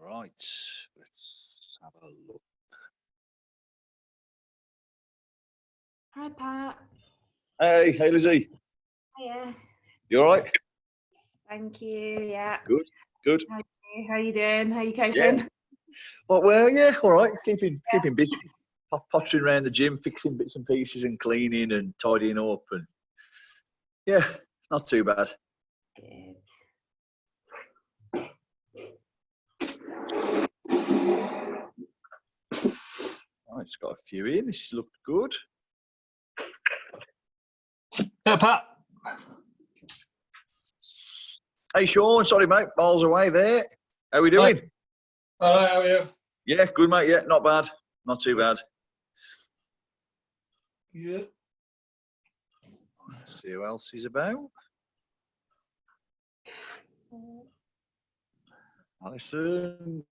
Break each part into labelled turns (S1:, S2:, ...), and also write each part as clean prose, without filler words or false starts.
S1: Right, let's have a look.
S2: Hi, Pat.
S1: Hey Lizzie.
S2: Hiya.
S1: You all right?
S2: Thank you. Yeah.
S1: Good.
S2: How you doing? How you coping?
S1: Yeah. Well, yeah, all right. Keeping busy. Pottering around the gym, fixing bits and pieces and cleaning and tidying up, and yeah, not too bad.
S2: Good.
S1: Right, just got a few in. This looked good.
S3: Yeah, Pat.
S1: Hey Sean, sorry mate, miles away there. How we doing?
S3: All right, how are you?
S1: Yeah, good mate. Yeah, not bad. Not too bad.
S3: Yeah.
S1: Let's see who else is about. Alison.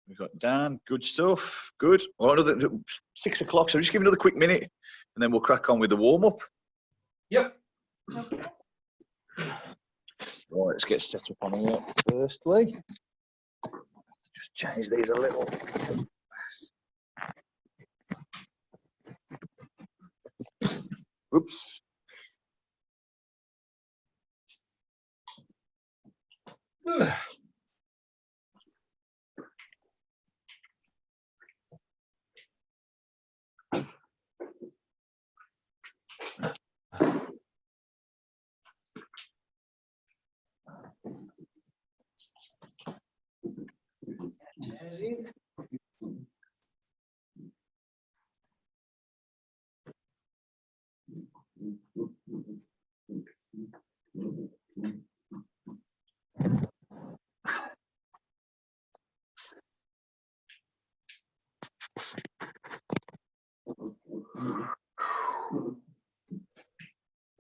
S1: We've got Dan. Good stuff. Good. Well, another 6 o'clock. So just give another quick minute, and then we'll crack on with the warm up.
S3: Yep.
S2: Okay.
S1: Right, let's get set up on here. Firstly, let's just change these a little. Oops.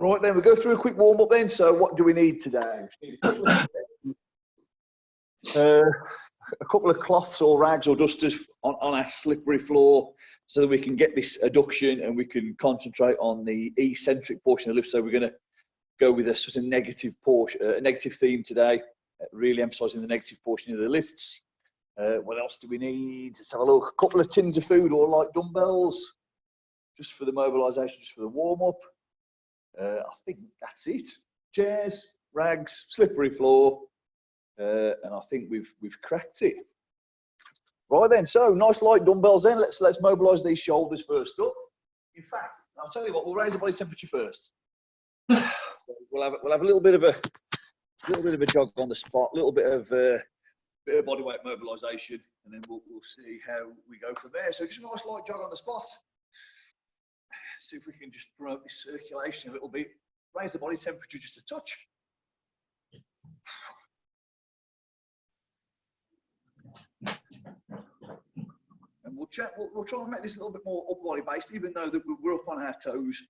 S1: Right then, we'll go through a quick warm up then. So what do we need today? A couple of cloths or rags or dusters on our slippery floor so that we can get this adduction and we can concentrate on the eccentric portion of the lift. So we're going to go with a sort of negative portion, a negative theme today, really emphasising the negative portion of the lifts. What else do we need? Let's have a look. A couple of tins of food or light dumbbells, just for the mobilisation, just for the warm up. I think that's it. Chairs, rags, slippery floor, and I think we've cracked it. Right then, so nice light dumbbells then. Let's mobilise these shoulders first up. In fact, I'll tell you what, we'll raise the body temperature first. We'll have a little bit of a jog on the spot, a little bit of body weight mobilisation, and then we'll see how we go from there. So just a nice light jog on the spot. See if we can just promote this circulation a little bit. Raise the body temperature just a touch. And we'll try and make this a little bit more upper body based, even though that we're up on our toes.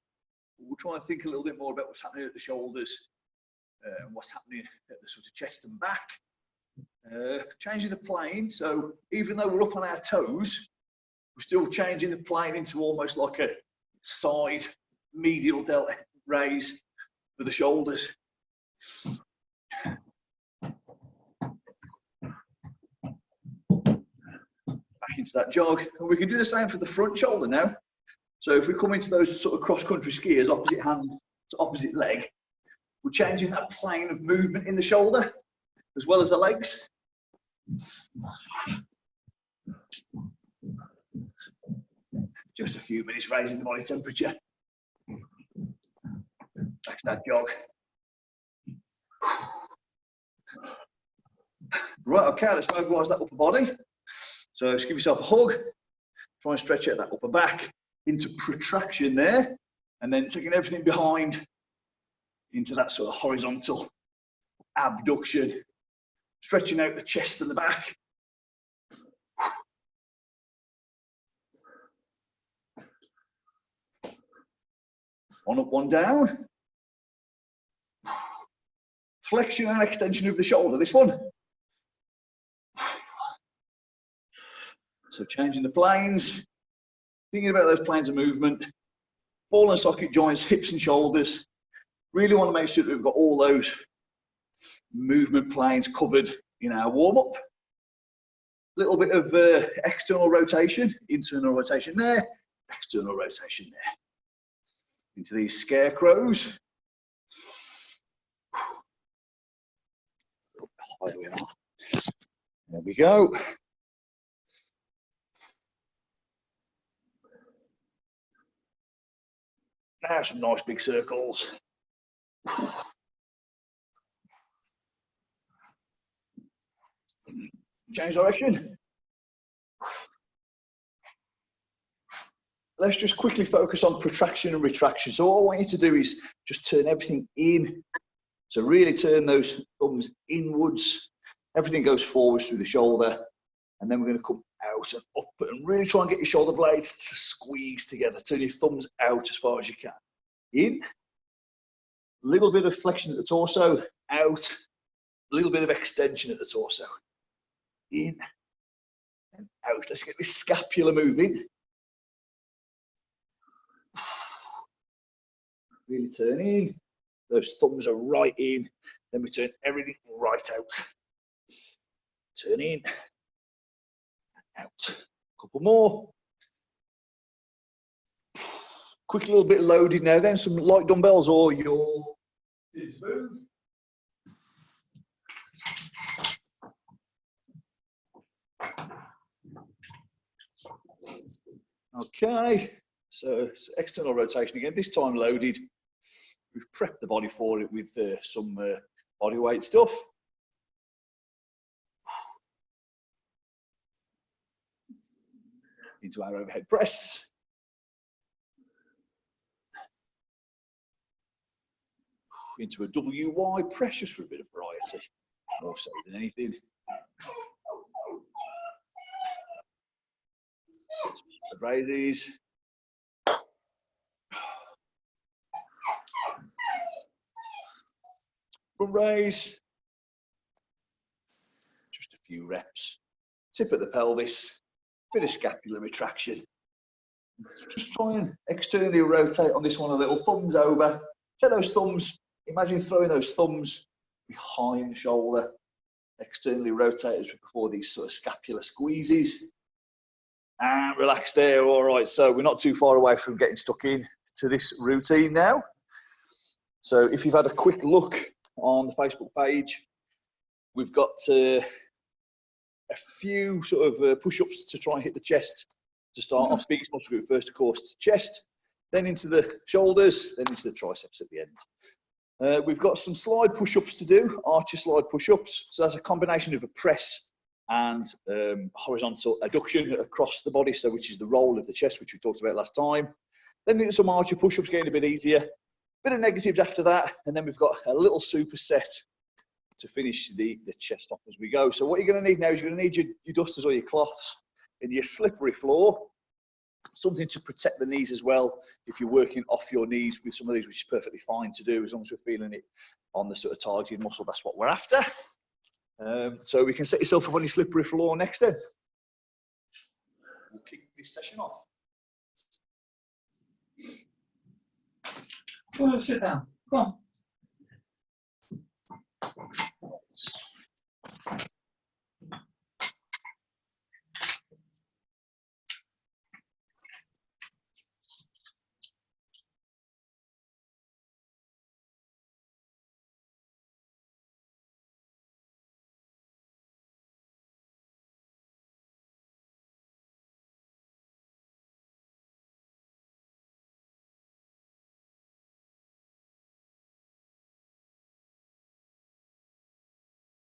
S1: We'll try and think a little bit more about what's happening at the shoulders and what's happening at the sort of chest and back. Changing the plane, so even though we're up on our toes, we're still changing the plane into almost like a side medial delta raise for the shoulders. Back into that jog, and we can do the same for the front shoulder now. So if we come into those sort of cross-country skiers, opposite hand to opposite leg, we're changing that plane of movement in the shoulder as well as the legs. Just a few minutes raising the body temperature. Back to that jog. Right, okay, let's mobilise that upper body. So just give yourself a hug. Try and stretch out that upper back into protraction there, and then taking everything behind into that sort of horizontal abduction, stretching out the chest and the back. One up, one down. Flexion and extension of the shoulder, this one. So changing the planes, thinking about those planes of movement, ball and socket joints, hips and shoulders. Really want to make sure that we've got all those movement planes covered in our warm-up. little bit of external rotation, internal rotation there, external rotation there. Into these scarecrows. Higher we are. There we go. Now some nice big circles. Change direction. Let's just quickly focus on protraction and retraction. So all I want you to do is just turn everything in. So really turn those thumbs inwards. Everything goes forwards through the shoulder. And then we're going to come out and up and really try and get your shoulder blades to squeeze together. Turn your thumbs out as far as you can. In. A little bit of flexion at the torso. Out. A little bit of extension at the torso. In and out. Let's get this scapula moving. Really turn in. Those thumbs are right in. Then we turn everything right out. Turn in. And out. A couple more. Quick little bit loaded now then. Some light dumbbells or your move. Okay, so it's external rotation again, this time loaded. We've prepped the body for it with some body weight stuff. Into our overhead press. Into a WY press just for a bit of variety, more so than anything. Raise these. Front raise. Just a few reps. Tip at the pelvis. Bit of scapular retraction. Just try and externally rotate on this one a little. Thumbs over. Take those thumbs. Imagine throwing those thumbs behind the shoulder. Externally rotate as before these sort of scapular squeezes. And relax there. All right, so we're not too far away from getting stuck in to this routine now. So if you've had a quick look on the Facebook page, we've got a few sort of push-ups to try and hit the chest to start off. Biggest muscle group first, of course, to chest, then into the shoulders, then into the triceps at the end. We've got some slide push-ups to do, archer slide push-ups. So that's a combination of a press and horizontal adduction across the body, so which is the roll of the chest, which we talked about last time. Then some archer push-ups, getting a bit easier. Bit of negatives after that, and then we've got a little superset to finish the chest off as we go. So what you're going to need now is you're going to need your dusters or your cloths and your slippery floor, something to protect the knees as well if you're working off your knees with some of these, which is perfectly fine to do as long as we're feeling it on the sort of targeted muscle. That's what we're after. So we can set yourself up on your slippery floor next then. We'll kick this session off.
S3: Oh, sit down. Come on.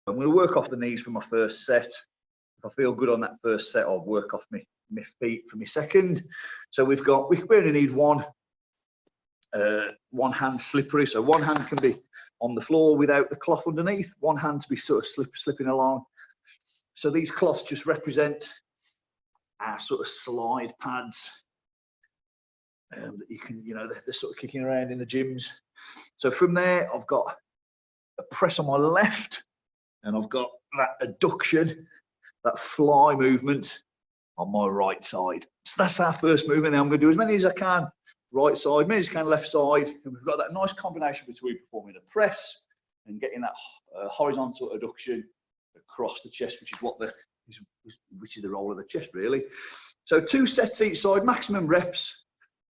S1: I'm going to work off the knees for my first set. If I feel good on that first set, I'll work off my feet for my second. So we only need one hand slippery. So one hand can be on the floor without the cloth underneath. One hand to be sort of slipping along. So these cloths just represent our sort of slide pads that you can, they're sort of kicking around in the gyms. So from there, I've got a press on my left. And I've got that adduction, that fly movement on my right side. So that's our first movement. Now I'm going to do as many as I can right side, many as I can left side. And we've got that nice combination between performing a press and getting that horizontal adduction across the chest, which is what the which is the role of the chest really. So 2 sets each side, maximum reps,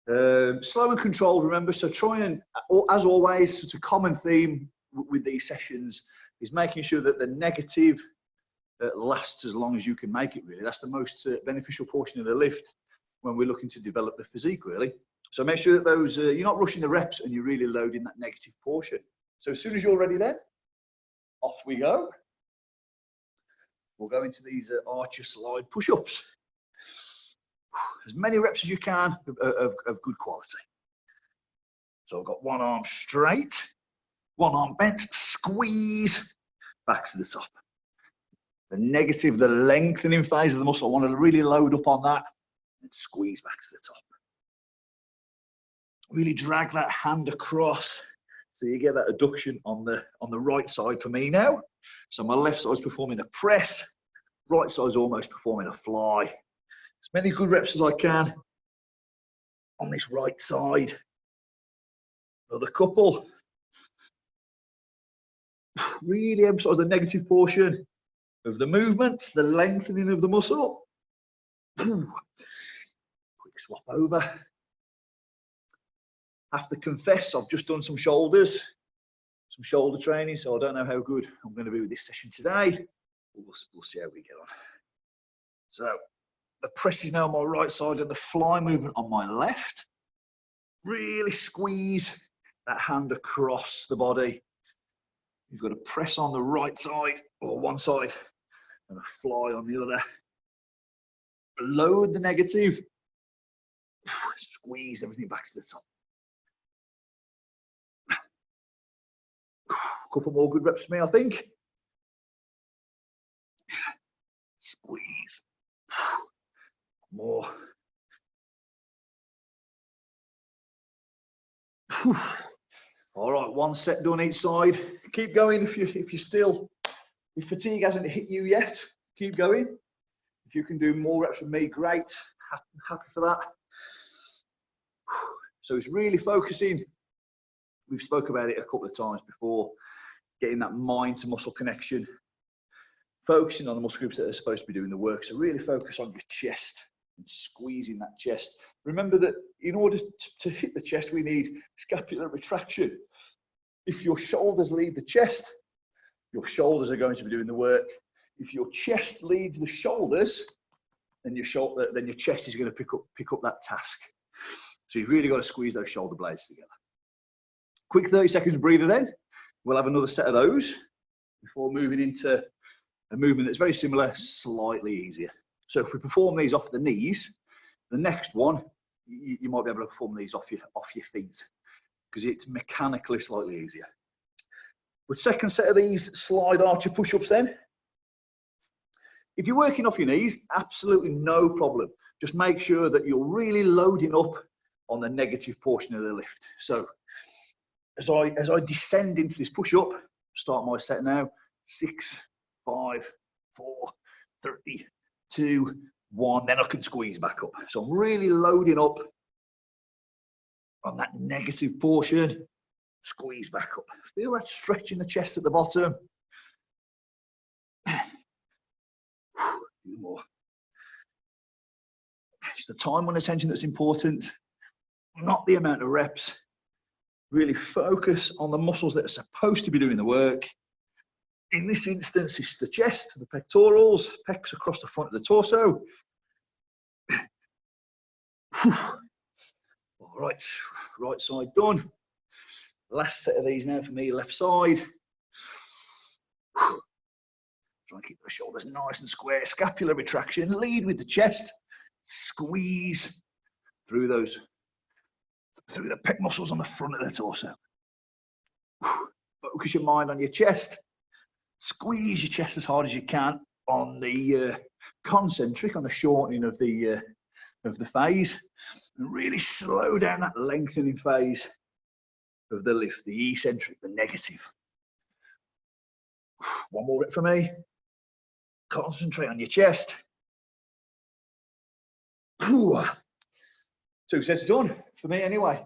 S1: slow and controlled, remember. So try and, as always, it's a common theme with these sessions is making sure that the negative lasts as long as you can make it really. That's the most beneficial portion of the lift when we're looking to develop the physique really. So make sure that those, you're not rushing the reps and you're really loading that negative portion. So as soon as you're ready then, off we go. We'll go into these archer slide push-ups. As many reps as you can of good quality. So I've got one arm straight, one arm bent, squeeze back to the top. The negative, the lengthening phase of the muscle, I want to really load up on that and squeeze back to the top. Really drag that hand across so you get that adduction on the right side for me now. So my left side's performing a press, right side's almost performing a fly. As many good reps as I can on this right side. Another couple. Really emphasize the negative portion of the movement, the lengthening of the muscle. Quick swap over. Have to confess, I've just done some shoulders, some shoulder training, so I don't know how good I'm going to be with this session today. We'll see how we get on. So the press is now on my right side and the fly movement on my left. Really squeeze that hand across the body. You've got to press on the right side or one side and a fly on the other. Load the negative. Squeeze everything back to the top. Couple more good reps for me, I think. Squeeze. More. All right, 1 set done each side. Keep going if fatigue hasn't hit you yet. Keep going. If you can do more reps with me, great. Happy for that. So it's really focusing. We've spoke about it a couple of times before. Getting that mind to muscle connection, focusing on the muscle groups that are supposed to be doing the work. So really focus on your chest and squeezing that chest. Remember that in order to hit the chest, we need scapular retraction. If your shoulders lead the chest, your shoulders are going to be doing the work. If your chest leads the shoulders, then your chest is going to pick up that task. So you've really got to squeeze those shoulder blades together. Quick 30 seconds breather then. We'll have another set of those before moving into a movement that's very similar, slightly easier. So if we perform these off the knees, the next one, you might be able to perform these off your feet because it's mechanically slightly easier. But second set of these slide archer push-ups then. If you're working off your knees, absolutely no problem. Just make sure that you're really loading up on the negative portion of the lift. So as I descend into this push-up, start my set now, 6, 5, 4, 3, 2, 1, then I can squeeze back up. So I'm really loading up on that negative portion, squeeze back up. Feel that stretch in the chest at the bottom. A few more. It's the time and attention that's important, not the amount of reps. Really focus on the muscles that are supposed to be doing the work. In this instance, it's the chest, the pectorals, pecs across the front of the torso. All right, right side done. Last set of these now for me, left side. Try and keep the shoulders nice and square. Scapular retraction, lead with the chest. Squeeze through the pec muscles on the front of the torso. Focus your mind on your chest. Squeeze your chest as hard as you can on the concentric, on the shortening of the phase, and really slow down that lengthening phase of the lift, the eccentric, the negative. One more rep for me. Concentrate on your chest. 2 sets done for me anyway.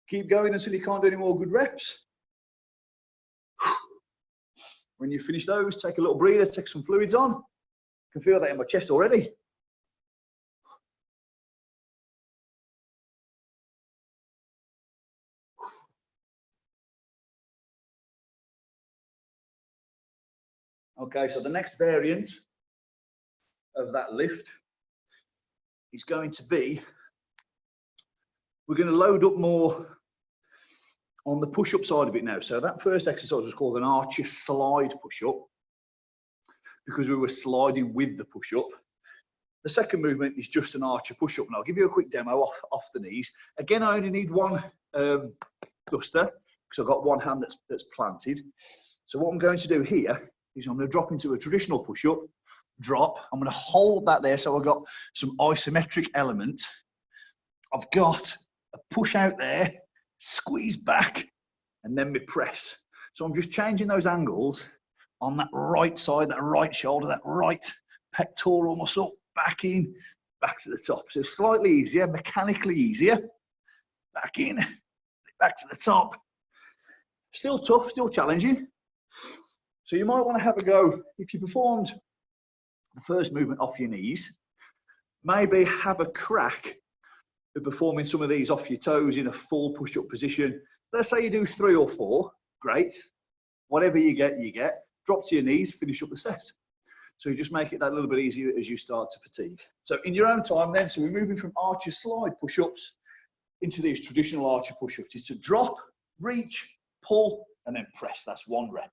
S1: Keep going until you can't do any more good reps. When you finish those, take a little breather, take some fluids on. can feel that in my chest already. Okay, so the next variant of that lift is going to be, we're going to load up more on the push-up side of it now. So that first exercise was called an archer slide push-up because we were sliding with the push-up. The second movement is just an archer push-up, and I'll give you a quick demo off the knees. Again, I only need one duster because I've got one hand that's planted. So what I'm going to do here is I'm going to drop into a traditional push-up, drop. I'm going to hold that there, so I've got some isometric element. I've got a push out there, squeeze back, and then me press. So I'm just changing those angles on that right side, that right shoulder, that right pectoral muscle, back in, back to the top. So slightly easier, mechanically easier. Back in, back to the top. Still tough, still challenging. So you might want to have a go, if you performed the first movement off your knees, maybe have a crack at performing some of these off your toes in a full push-up position. Let's say you do 3 or 4, great. Whatever you get, you get. Drop to your knees, finish up the set. So you just make it that little bit easier as you start to fatigue. So in your own time then, so we're moving from archer slide push-ups into these traditional archer push-ups. It's a drop, reach, pull, and then press. That's 1 rep.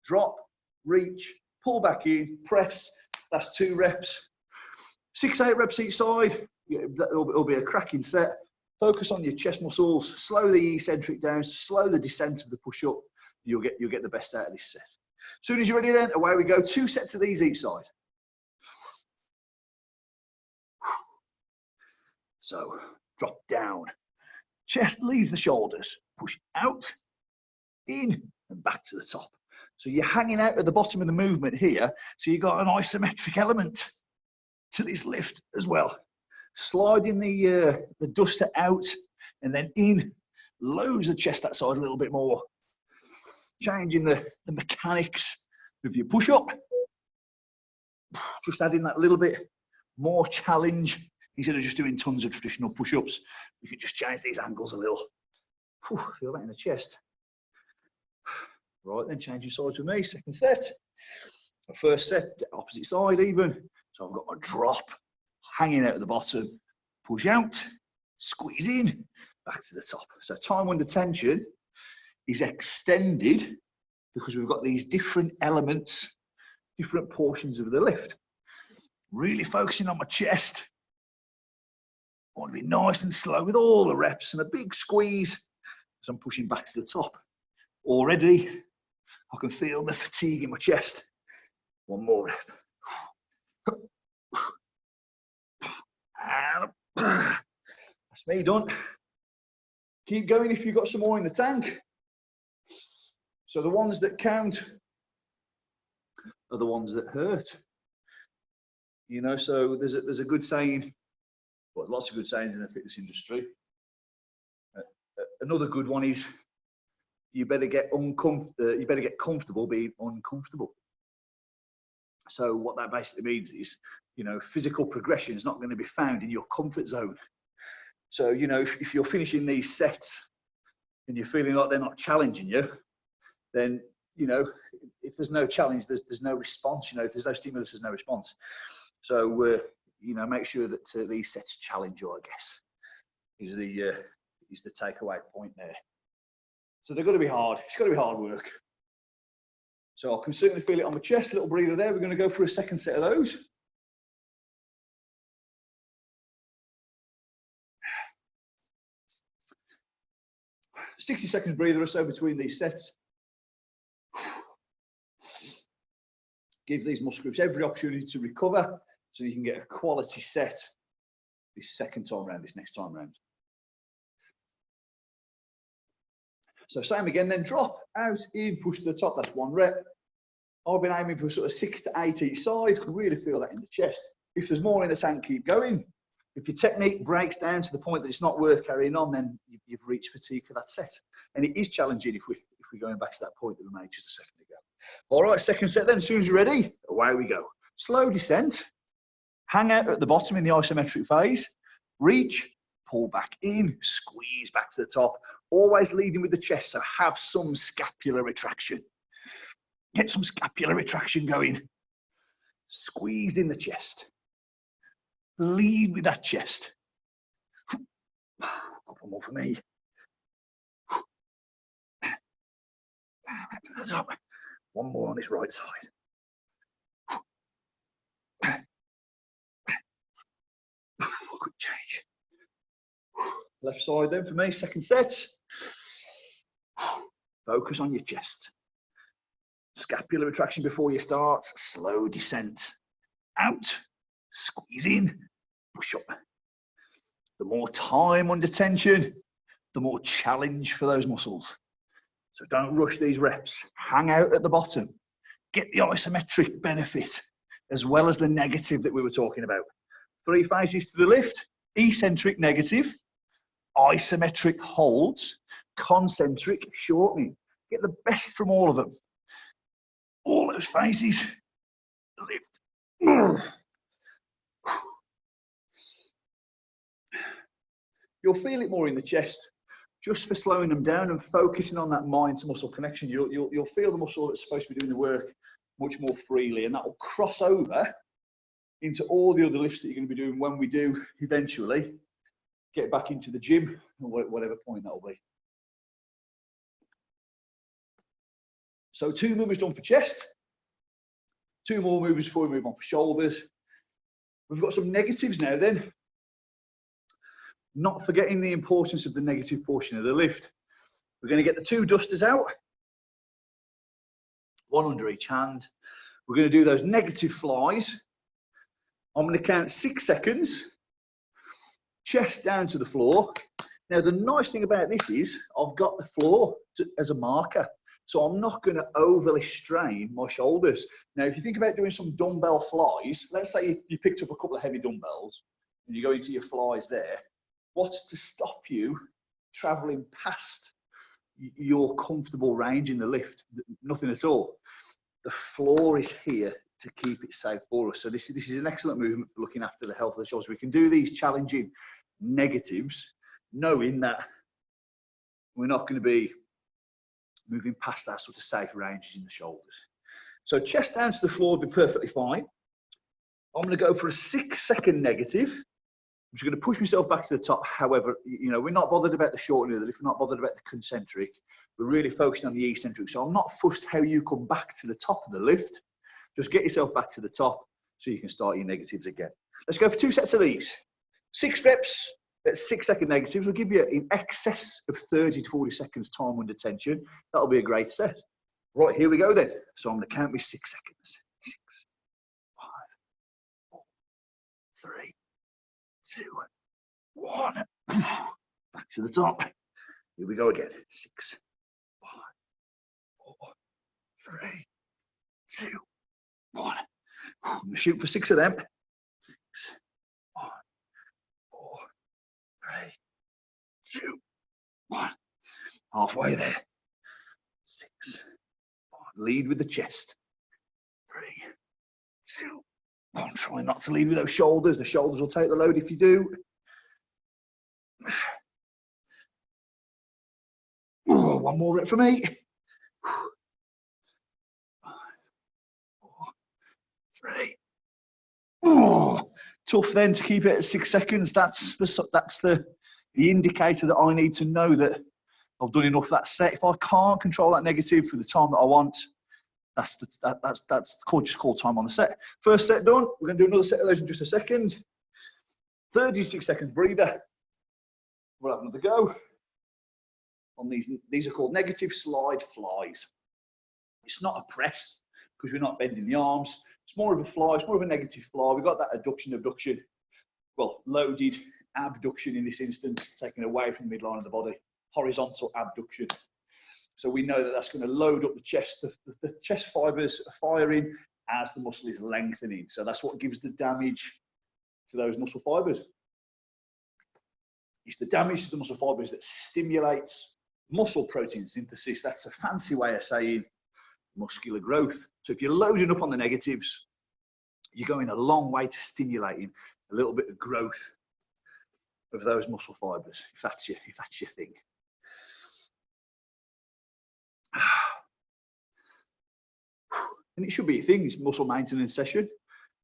S1: Drop, reach, pull back in, press. That's 2 reps. 6-8 reps each side. It'll be a cracking set. Focus on your chest muscles. Slow the eccentric down. Slow the descent of the push-up. You'll get the best out of this set. As soon as you're ready, then away we go. 2 sets of these each side. So drop down. Chest leaves the shoulders. Push out, in, and back to the top. So you're hanging out at the bottom of the movement here. So you've got an isometric element to this lift as well. Sliding the duster out and then in. Loads the chest that side a little bit more. Changing the mechanics of your push-up. Just adding that little bit more challenge. Instead of just doing tons of traditional push-ups, we can just change these angles a little. Whew, feel that in the chest. Right, then changing sides with me. Second set. First set, opposite side even. So I've got my drop, hanging out at the bottom, push out, squeeze in, back to the top. So time under tension is extended because we've got these different elements, different portions of the lift. Really focusing on my chest. I want to be nice and slow with all the reps and a big squeeze as I'm pushing back to the top. Already, I can feel the fatigue in my chest. 1 more rep. And that's me done. Keep going if you've got some more in the tank. So the ones that count are the ones that hurt. You know, so there's a good saying, well, lots of good sayings in the fitness industry. Another good one is you better get comfortable being uncomfortable. So what that basically means is, you know, physical progression is not going to be found in your comfort zone. So, you know, if you're finishing these sets and you're feeling like they're not challenging you, then, you know, if there's no challenge, there's no response. You know, if there's no stimulus, there's no response. So, you know, make sure that these sets challenge you, I guess, is the takeaway point there. So they're going to be hard. It's got to be hard work. So I can certainly feel it on my chest. A little breather there. We're going to go for a second set of those. "60 seconds breather or so between these sets. Give these muscle groups every opportunity to recover so you can get a quality set this second time round, this next time round. So same again, then drop out, in, push to the top. That's 1 rep. I've been aiming for sort of 6 to 8 each side. You can really feel that in the chest. If there's more in the tank, keep going. If your technique breaks down to the point that it's not worth carrying on, then you've reached fatigue for that set. And it is challenging if we're going back to that point that we made just a second ago. All right, second set then. As soon as you're ready, away we go. slow descent, hang out at the bottom in the isometric phase, reach, pull back in, squeeze back to the top, always leading with the chest, so have some scapular retraction. Get some scapular retraction going. Squeeze in the chest. Lead with that chest. Couple more for me. Back to the top. One more on this right side. Quick change. Left side then for me, second set. Focus on your chest. Scapular retraction before you start. Slow descent. Out. Squeeze in. Push up. The more time under tension, the more challenge for those muscles. So don't rush these reps. Hang out at the bottom. Get the isometric benefit as well as the negative that we were talking about. 3 phases to the lift. Eccentric negative. Isometric holds. Concentric shortening. Get the best from all of them. All those phases. Lift. You'll feel it more in the chest just for slowing them down and focusing on that mind to muscle connection. You'll feel the muscle that's supposed to be doing the work much more freely, and that will cross over into all the other lifts that you're going to be doing when we do eventually get back into the gym, or whatever point that will be. So 2 movements done for chest, 2 more movements before we move on for shoulders. We've got some negatives now then. Not forgetting the importance of the negative portion of the lift. We're going to get the 2 dusters out, 1 under each hand. We're going to do those negative flies. I'm going to count 6 seconds, chest down to the floor. Now, the nice thing about this is I've got the floor as a marker, so I'm not going to overly strain my shoulders. Now, if you think about doing some dumbbell flies, let's say you picked up a couple of heavy dumbbells and you go into your flies there. What's to stop you traveling past your comfortable range in the lift? Nothing at all. The floor is here to keep it safe for us. So this is an excellent movement for looking after the health of the shoulders. We can do these challenging negatives, knowing that we're not going to be moving past that sort of safe ranges in the shoulders. So chest down to the floor would be perfectly fine. I'm going to go for a 6-second negative. I'm just going to push myself back to the top. However, you know, we're not bothered about the shortening of the lift. We're not bothered about the concentric. We're really focusing on the eccentric. So I'm not fussed how you come back to the top of the lift. Just get yourself back to the top so you can start your negatives again. Let's go for 2 sets of these. 6 reps at 6-second negatives will give you in excess of 30 to 40 seconds time under tension. That'll be a great set. Right, here we go then. So I'm going to count me 6 seconds. 6, 5, 4, 3, 2, 1. Back to the top. Here we go again. 6, 5, 4, 3, 2, 1. I'm going to shoot for 6 of them. 6, 5, 4, 3, 2, 1. Halfway there. 6, 5. Lead with the chest. 3, 2, 1. Try not to lead with those shoulders. The shoulders will take the load if you do. Oh, 1 more rep for me. 5, 4, 3. Oh, tough then to keep it at 6 seconds. That's the indicator that I need to know that I've done enough that set. If I can't control that negative for the time that I want, that's just called time on the set. First set done. We're going to do another set of those in just a second. 36 seconds breather. We'll have another go on these. These are called negative slide flies. It's not a press because we're not bending the arms. It's more of a fly. It's more of a negative fly. We've got that adduction, abduction. Well, loaded abduction in this instance, taken away from the midline of the body. Horizontal abduction. So we know that that's going to load up the chest. The chest fibers are firing as the muscle is lengthening. So that's what gives the damage to those muscle fibers. It's the damage to the muscle fibers that stimulates muscle protein synthesis. That's a fancy way of saying muscular growth. So if you're loading up on the negatives, you're going a long way to stimulating a little bit of growth of those muscle fibers, if that's your thing. And it should be a thing, it's muscle maintenance session.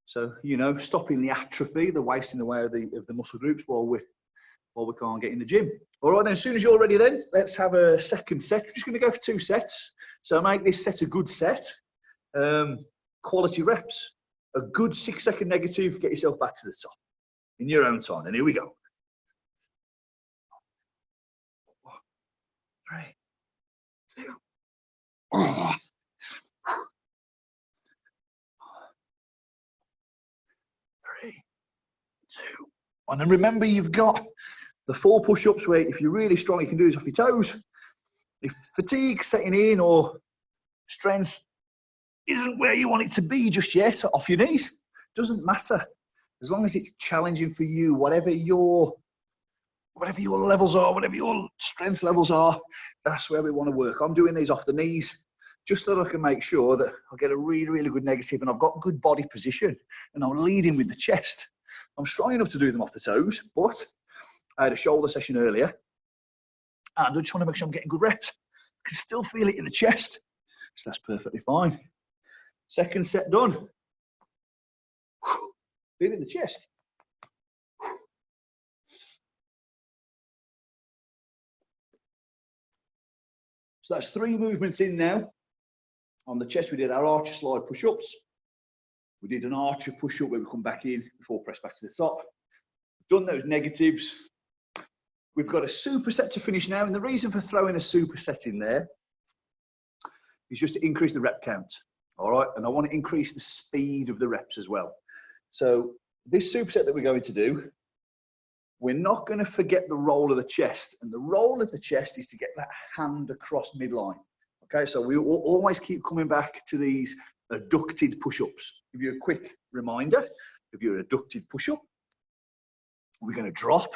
S1: So, you know, stopping the atrophy, the wasting away of the muscle groups while we can't get in the gym. All right, then as soon as you're ready then, let's have a second set. We're just going to go for 2 sets. So make this set a good set. Quality reps. A good 6-second negative, get yourself back to the top in your own time. And here we go. 3, 2, 3, 2, 1. And remember, you've got the 4 push-ups where if you're really strong, you can do this off your toes. If fatigue setting in or strength isn't where you want it to be just yet, off your knees, doesn't matter. As long as it's challenging for you, whatever your levels are, whatever your strength levels are, that's where we want to work. I'm doing these off the knees just so that I can make sure that I get a really, really good negative and I've got good body position and I'm leading with the chest. I'm strong enough to do them off the toes, but I had a shoulder session earlier and I just want to make sure I'm getting good reps. I can still feel it in the chest, so that's perfectly fine. Second set done. Feel it in the chest. So that's 3 movements in now. On the chest, we did our archer slide push-ups. We did an archer push-up where we come back in before press back to the top. We've done those negatives. We've got a superset to finish now. And the reason for throwing a superset in there is just to increase the rep count. All right. And I want to increase the speed of the reps as well. So this superset that we're going to do, we're not going to forget the roll of the chest. And the roll of the chest is to get that hand across midline. Okay, so we will always keep coming back to these adducted push-ups. Give you a quick reminder of your adducted push-up. We're going to drop,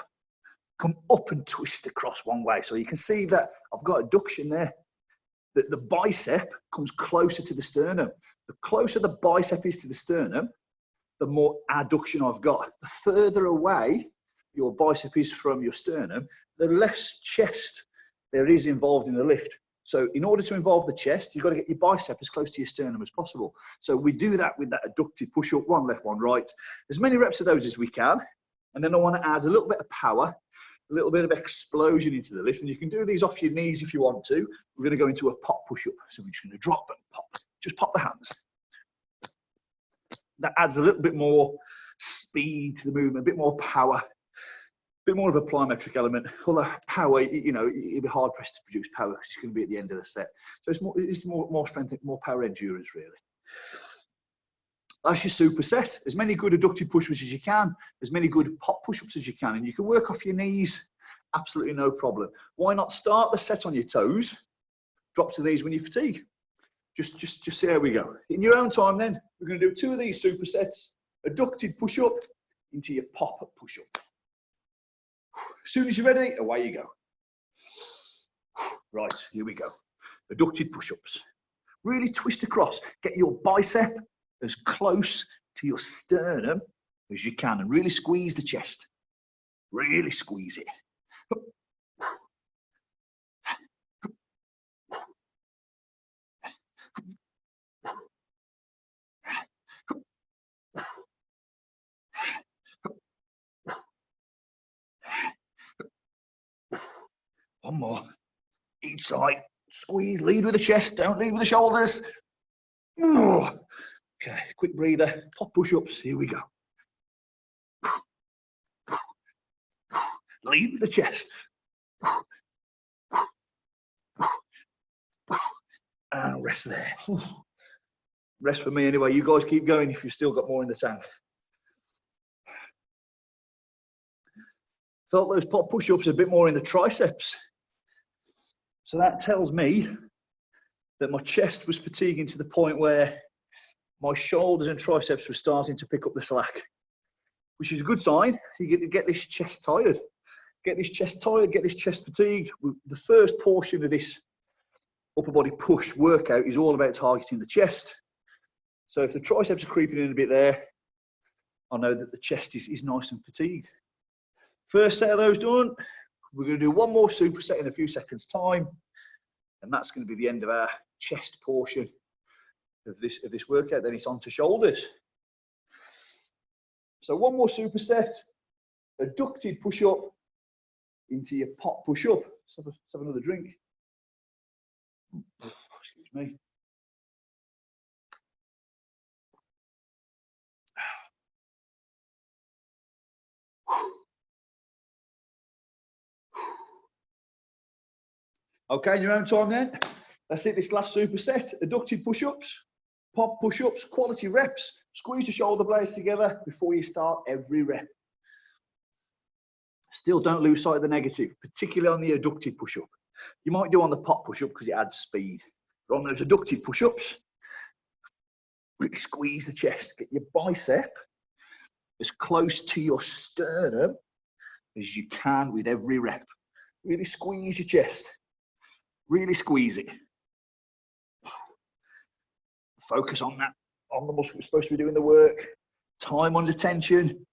S1: come up and twist across one way. So you can see that I've got adduction there. The bicep comes closer to the sternum. The closer the bicep is to the sternum, the more adduction I've got. The further away your bicep is from your sternum, the less chest there is involved in the lift. So in order to involve the chest, you've got to get your bicep as close to your sternum as possible. So we do that with that adducted push-up, 1 left, 1 right. As many reps of those as we can. And then I want to add a little bit of power, a little bit of explosion into the lift. And you can do these off your knees if you want to. We're going to go into a pop push-up. So we're just going to drop and pop. Just pop the hands. That adds a little bit more speed to the movement, a bit more power. Bit more of a plyometric element. Although power, you know, it'd be hard pressed to produce power because it's going to be at the end of the set. So it's more strength, more power endurance, really. That's your superset. As many good adducted push-ups as you can, as many good pop push-ups as you can, and you can work off your knees, absolutely no problem. Why not start the set on your toes, drop to these when you fatigue? Just see how we go. In your own time, then we're going to do 2 of these supersets: adducted push-up into your pop-up push-up. As soon as you're ready, away you go. Right, here we go. Adducted push-ups. Really twist across. Get your bicep as close to your sternum as you can and really squeeze the chest. Really squeeze it. One more. Each side. Squeeze. Lead with the chest. Don't lead with the shoulders. Okay. Quick breather. Pop push-ups. Here we go. Lead with the chest. And rest there. Rest for me anyway. You guys keep going if you've still got more in the tank. Felt those pop push-ups a bit more in the triceps. So that tells me that my chest was fatiguing to the point where my shoulders and triceps were starting to pick up the slack, which is a good sign. You get this chest tired. Get this chest tired, get this chest fatigued. The first portion of this upper body push workout is all about targeting the chest. So if the triceps are creeping in a bit there, I know that the chest is nice and fatigued. First set of those done. We're going to do one more superset in a few seconds time, and that's going to be the end of our chest portion of this workout. Then it's on to shoulders. So one more superset, adducted push up into your pot push up. Let's have another drink. Excuse me. Okay, in your own time then. Let's hit this last superset, adducted push-ups, pop push-ups, quality reps. Squeeze the shoulder blades together before you start every rep. Still don't lose sight of the negative, particularly on the adducted push-up. You might do on the pop push-up because it adds speed. But on those adducted push-ups, really squeeze the chest. Get your bicep as close to your sternum as you can with every rep. Really squeeze your chest. Really squeeze it. Focus on that, on the muscle we're supposed to be doing the work. Time under tension.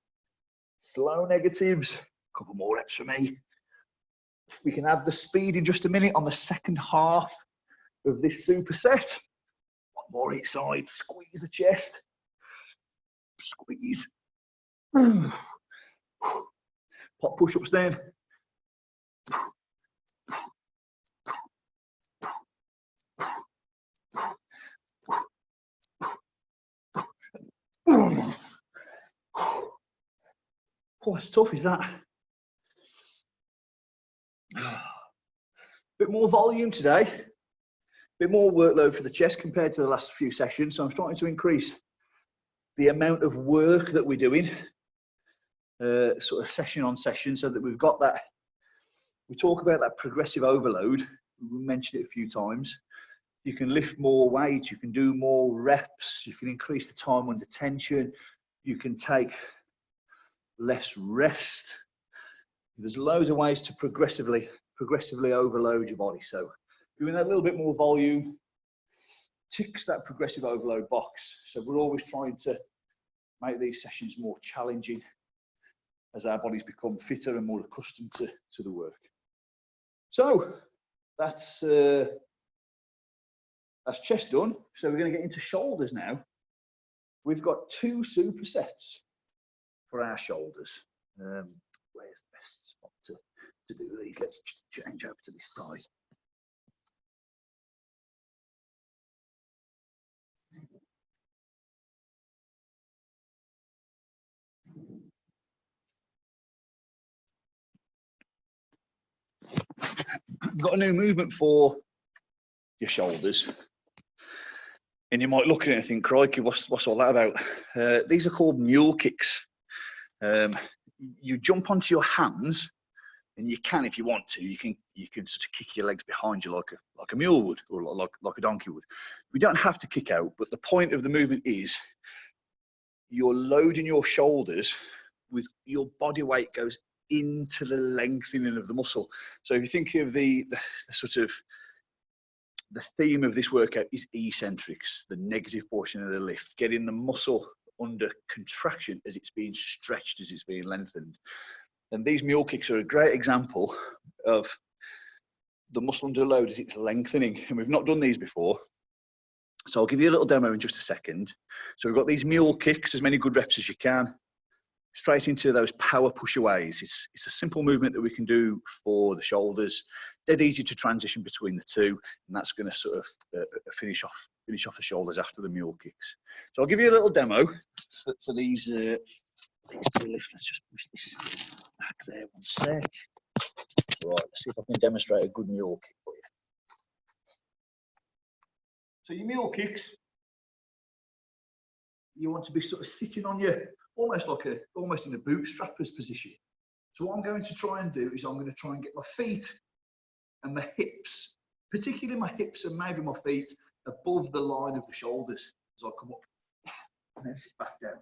S1: Slow negatives. A couple more reps for me. We can add the speed in just a minute on the second half of this superset. One more each side. Squeeze the chest. Squeeze. Pop push-ups then. Oh, it's tough, is that? Bit more volume today, bit more workload for the chest compared to the last few sessions. So I'm starting to increase the amount of work that we're doing, sort of session on session, so that we've got that. We talk about that progressive overload. We mentioned it a few times. You can lift more weight, you can do more reps, you can increase the time under tension, you can take less rest. There's loads of ways to progressively overload your body. So doing that little bit more volume ticks that progressive overload box. So we're always trying to make these sessions more challenging as our bodies become fitter and more accustomed to the work. So that's chest done. So we're going to get into shoulders now. We've got 2 supersets for our shoulders. Where's the best spot to do these? Let's change over to this side. You've got a new movement for your shoulders. And you might look at it and think, crikey, what's all that about? These are called mule kicks. You jump onto your hands, and you can, if you want to, you can sort of kick your legs behind you like a mule would, or like a donkey would. We don't have to kick out, but the point of the movement is you're loading your shoulders with your body weight goes into the lengthening of the muscle. So if you think of the sort of the theme of this workout is eccentrics, the negative portion of the lift, getting the muscle under contraction as it's being stretched, as it's being lengthened. And these mule kicks are a great example of the muscle under load as it's lengthening. And we've not done these before. So I'll give you a little demo in just a second. So we've got these mule kicks, as many good reps as you can, straight into those power pushaways. It's a simple movement that we can do for the shoulders. Dead easy to transition between the two, and that's going to sort of finish off the shoulders after the mule kicks. So I'll give you a little demo for these two lifts. Let's just push this back there one sec. Right, let's see if I can demonstrate a good mule kick for you. So your mule kicks, you want to be sort of sitting on your, almost in a bootstrapper's position. So what I'm going to try and do is I'm going to try and get my feet and my hips, particularly my hips and maybe my feet, above the line of the shoulders as I come up and then sit back down.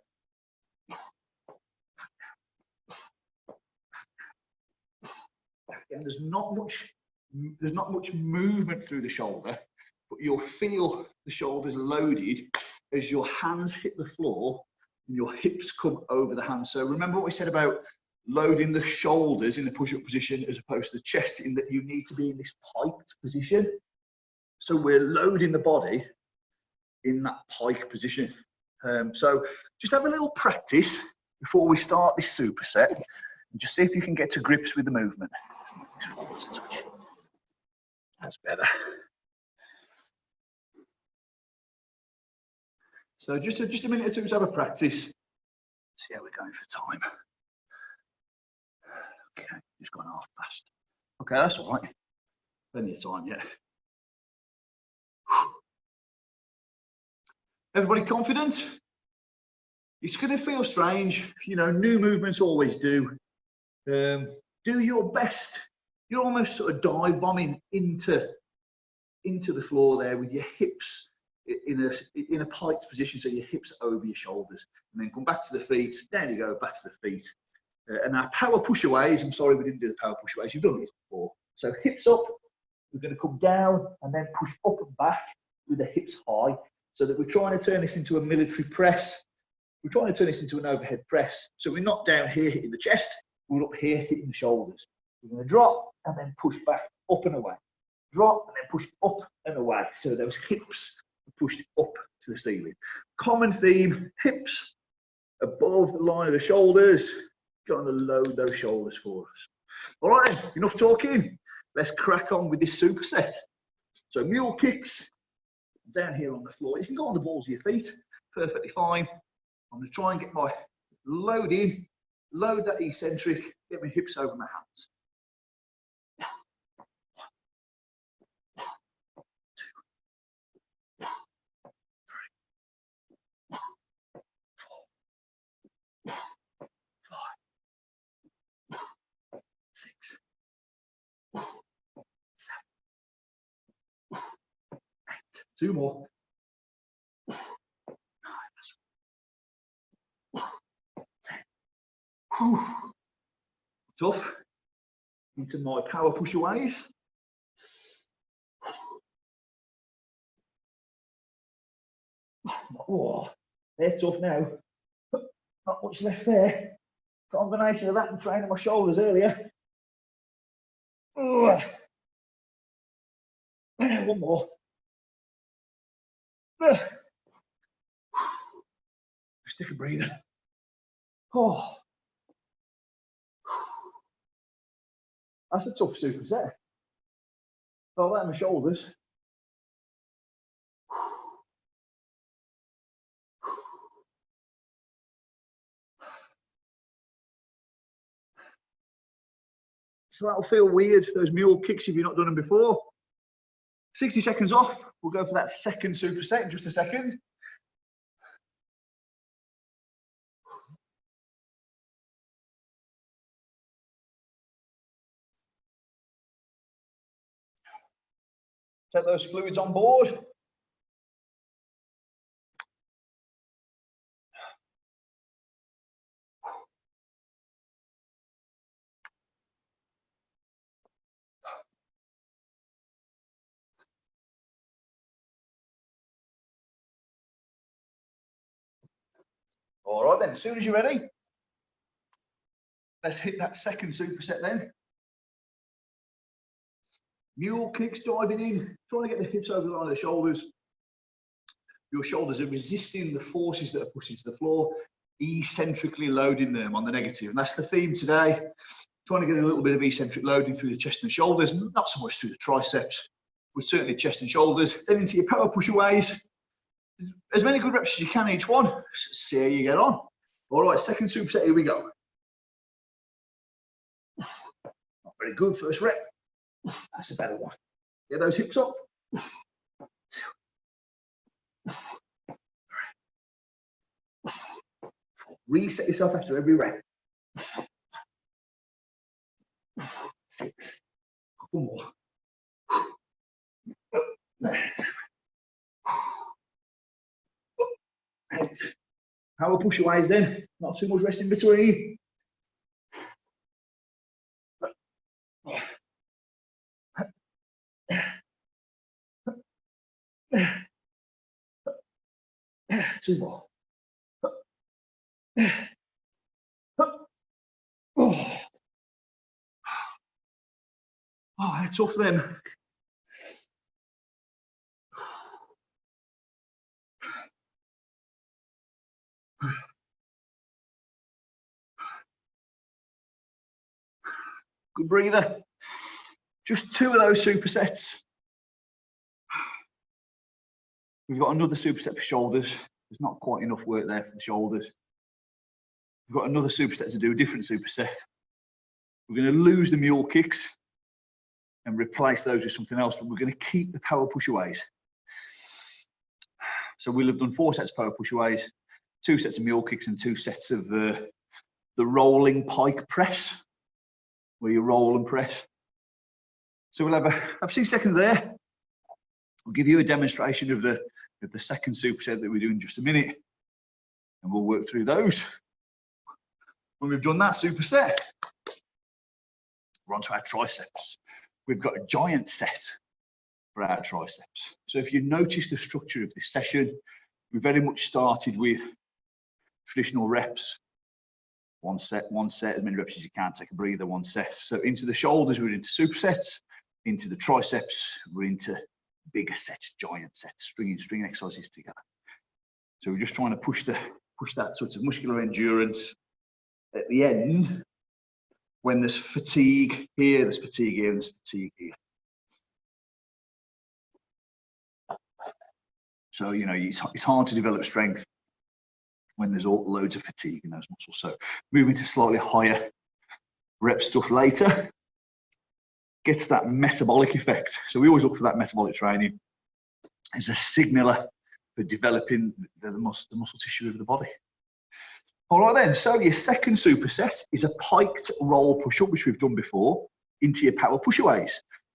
S1: And there's not much movement through the shoulder, but you'll feel the shoulders loaded as your hands hit the floor and your hips come over the hands. So remember what we said about loading the shoulders in the push-up position as opposed to the chest, in that you need to be in this piked position. So we're loading the body in that pike position. So just have a little practice before we start this superset, and just see if you can get to grips with the movement. That's better. So just a minute or two to have a practice. See how we're going for time. Okay, just gone half past. Okay, that's all right. Plenty of time yet. Everybody confident? It's going to feel strange, you know, new movements always do. Do your best. You're almost sort of dive bombing into the floor there with your hips in a piked position, so your hips over your shoulders, and then come back to the feet. There you go, back to the feet. And our power push aways, I'm sorry we didn't do the power push aways, you've done this before. So hips up, we're going to come down and then push up and back with the hips high, so that we're trying to turn this into a military press. We're trying to turn this into an overhead press. So we're not down here hitting the chest, we're up here hitting the shoulders. We're going to drop and then push back up and away. Drop and then push up and away. So those hips are pushed up to the ceiling. Common theme, hips above the line of the shoulders. Going to load those shoulders for us. All right then, enough talking. Let's crack on with this superset. So mule kicks, down here on the floor. You can go on the balls of your feet, perfectly fine. I'm going to try and get my load in, load that eccentric, get my hips over my hands. 1, 2, 3, 4, 5, 6, 7, 8. 2 more. 9, 10. Whew. Tough. Into my power push aways. Oh, they're tough now. Not much left there. Combination of that and training my shoulders earlier. Oh. One more. Stick a breather. Oh. That's a tough superset. Felt that in my shoulders. So that'll feel weird, those mule kicks, if you've not done them before. 60 seconds off. We'll go for that second superset in just a second. Take those fluids on board. All right then, as soon as you're ready, let's hit that second superset then. Mule kicks, diving in, trying to get the hips over the line of the shoulders. Your shoulders are resisting the forces that are pushing to the floor, eccentrically loading them on the negative. And that's the theme today. Trying to get a little bit of eccentric loading through the chest and shoulders, not so much through the triceps, but certainly chest and shoulders. Then into your power push aways. As many good reps as you can each one. See how you get on. All right, second superset, here we go. Not very good, first rep. That's a better one. Get those hips up. 2, 3, 4. Reset yourself after every rep. 6. Couple more. Power push aways then. Not too much rest in between. 2 more. Oh, that's tough then. Good breather. Just 2 of those supersets. We've got another superset for shoulders. There's not quite enough work there for the shoulders. We've got another superset to do, a different superset. We're going to lose the mule kicks and replace those with something else, but we're going to keep the power push aways. So we'll have done 4 sets of power push aways, 2 sets of mule kicks and 2 sets of the rolling pike press, where you roll and press. So we'll have a few seconds there. We'll give you a demonstration of the second superset that we do in just a minute, and we'll work through those. When we've done that superset, we're on to our triceps. We've got a giant set for our triceps. So if you notice the structure of this session, we very much started with traditional reps. 1 set, as many reps as you can, take a breather, 1 set. So into the shoulders, we're into supersets. Into the triceps, we're into bigger sets, giant sets, stringing exercises together. So we're just trying to push that sort of muscular endurance at the end when there's fatigue here, there's fatigue here, and there's fatigue here. So, you know, it's hard to develop strength when there's loads of fatigue in those muscles. So moving to slightly higher rep stuff later gets that metabolic effect. So we always look for that metabolic training as a signaler for developing the muscle tissue of the body. All right then, so your second superset is a piked roll push-up, which we've done before, into your power pushaways,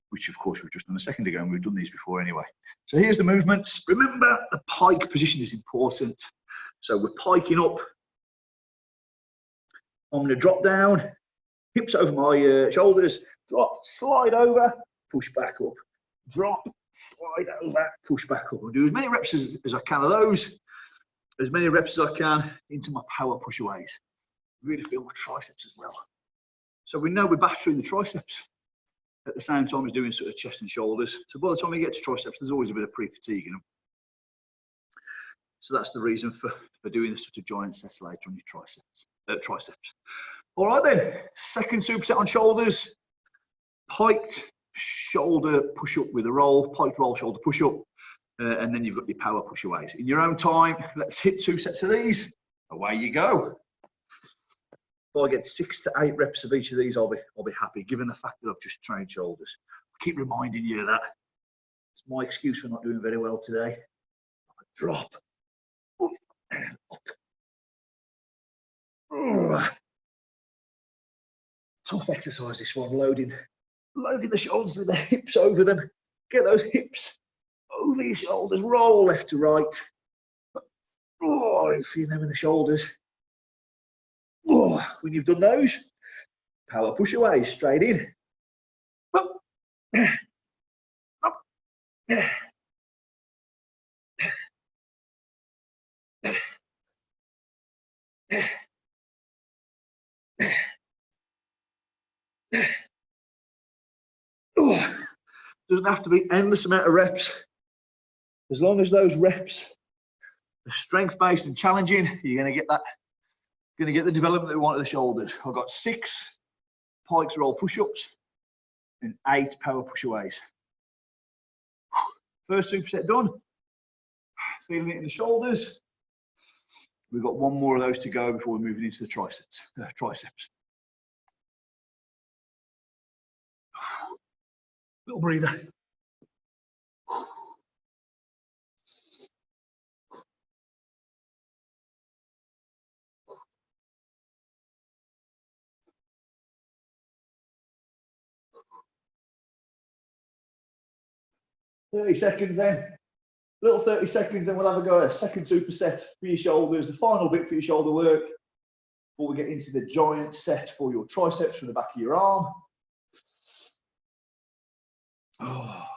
S1: which of course we've just done a second ago, and we've done these before anyway. So here's the movements. Remember, the pike position is important. So we're piking up. I'm going to drop down, hips over my shoulders, drop, slide over, push back up, drop, slide over, push back up. I'll do as many reps as I can of those, as many reps as I can into my power pushaways. Really feel my triceps as well. So we know we're battering the triceps at the same time as doing sort of chest and shoulders. So by the time we get to triceps, there's always a bit of pre-fatigue in them. So that's the reason for doing this sort of giant sets later on your triceps. All right then, second superset on shoulders, piked shoulder push up with a roll, piked roll shoulder push up, and then you've got your power push aways. In your own time, let's hit 2 sets of these. Away you go. If I get 6 to 8 reps of each of these, I'll be happy, given the fact that I've just trained shoulders. I keep reminding you of that. It's my excuse for not doing very well today. Drop. Up. Tough exercise this one, loading the shoulders with the hips over them. Get those hips over your shoulders, roll left to right. Oh, feel them in the shoulders. Oh, when you've done those, power push away, straight in. Up. Up. Doesn't have to be endless amount of reps. As long as those reps are strength-based and challenging, you're going to get that. Going to get the development that we want of the shoulders. I've got 6 pikes roll push-ups and 8 power push-aways. First superset done. Feeling it in the shoulders. We've got 1 more of those to go before we're moving into the triceps. Little breather. "30 seconds then. Little 30 seconds, then we'll have a go at a second superset for your shoulders, the final bit for your shoulder work, before we get into the giant set for your triceps from the back of your arm. Oh.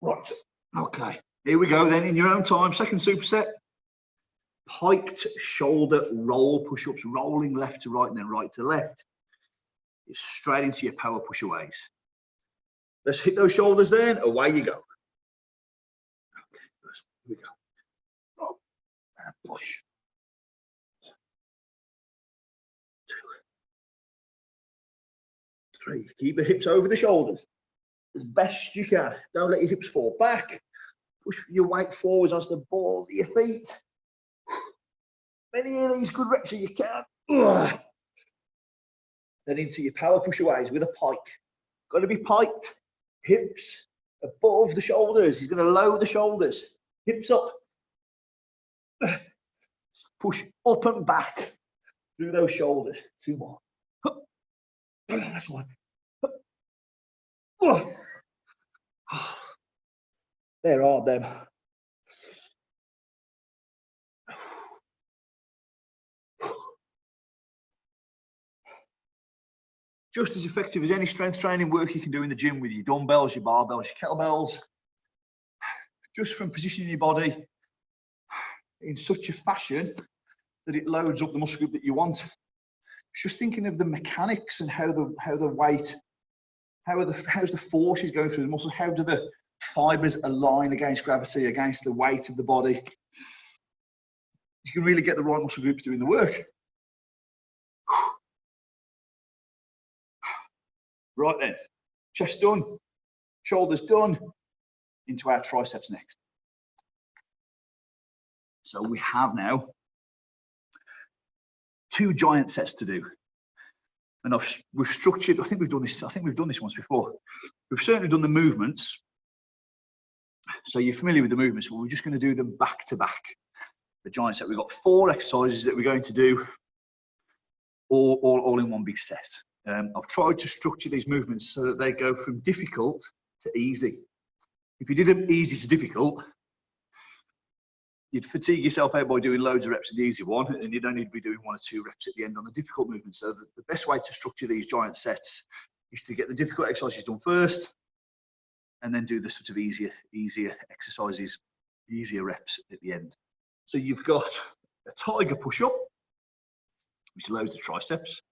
S1: Right, okay. Here we go then, in your own time. Second superset. Piked shoulder roll push-ups, rolling left to right and then right to left. It's straight into your power push-aways. Let's hit those shoulders then, away you go. Okay, first, here we go. Roll and push. 2, 3. Keep the hips over the shoulders as best you can. Don't let your hips fall back. Push your weight forwards onto the balls of your feet. Many of these good reps as you can. Ugh. Then into your power push-aways with a pike. Got to be piked. Hips above the shoulders. He's going to lower the shoulders. Hips up. Push up and back through those shoulders. 2 more. That's 1. There are them. Just as effective as any strength training work you can do in the gym with your dumbbells, your barbells, your kettlebells. Just from positioning your body in such a fashion that it loads up the muscle group that you want. Just thinking of the mechanics and how the weight, how's the forces going through the muscle, how do the fibers align against gravity, against the weight of the body. You can really get the right muscle groups doing the work. Right then, chest done, shoulders done, into our triceps next. So we have now 2 giant sets to do. And we've structured, I think we've done this once before. We've certainly done the movements. So you're familiar with the movements, but we're just going to do them back to back. The giant set, we've got 4 exercises that we're going to do all in one big set. I've tried to structure these movements so that they go from difficult to easy. If you did them easy to difficult, you'd fatigue yourself out by doing loads of reps of the easy one, and you'd only be doing 1 or 2 reps at the end on the difficult movement. So the best way to structure these giant sets is to get the difficult exercises done first, and then do the sort of easier exercises, easier reps at the end. So you've got a tiger push-up, which loads the triceps,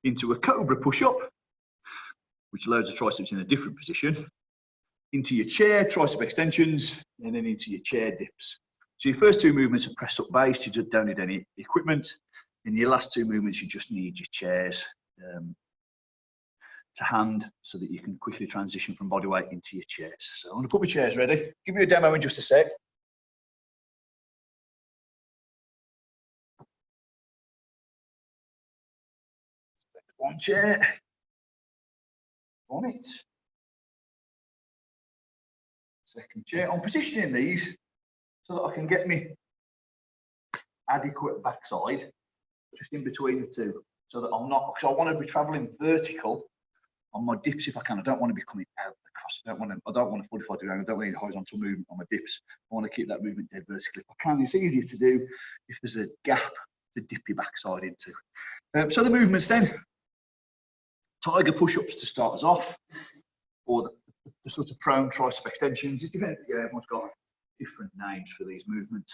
S1: into a cobra push-up, which loads the triceps in a different position, into your chair, tricep extensions, and then into your chair dips. So your first 2 movements are press up based, you just don't need any equipment. In your last 2 movements, you just need your chairs to hand so that you can quickly transition from body weight into your chairs. So I'm going to put my chairs ready. Give you a demo in just a sec. One chair on it. Second chair. I'm positioning these so that I can get me adequate backside just in between the 2, so that I'm not, because I want to be traveling vertical on my dips if I can. I don't want to be coming out across. I don't want to 45 degree angle. I don't want any horizontal movement on my dips. I want to keep that movement dead vertically if I can. It's easier to do if there's a gap to dip your backside into. So the movements then, tiger push-ups to start us off, or the sort of prone tricep extensions. It depends, everyone's got different names for these movements.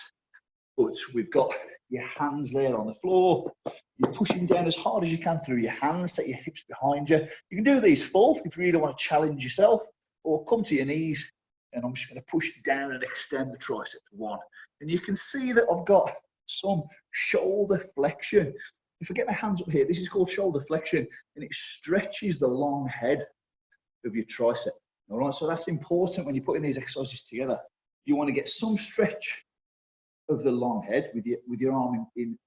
S1: But we've got your hands there on the floor. You're pushing down as hard as you can through your hands. Take your hips behind you. You can do these full if you really want to challenge yourself, or come to your knees. And I'm just going to push down and extend the triceps. 1. And you can see that I've got some shoulder flexion. If I get my hands up here, this is called shoulder flexion, and it stretches the long head of your tricep. All right, so that's important when you're putting these exercises together. You want to get some stretch of the long head with your arm with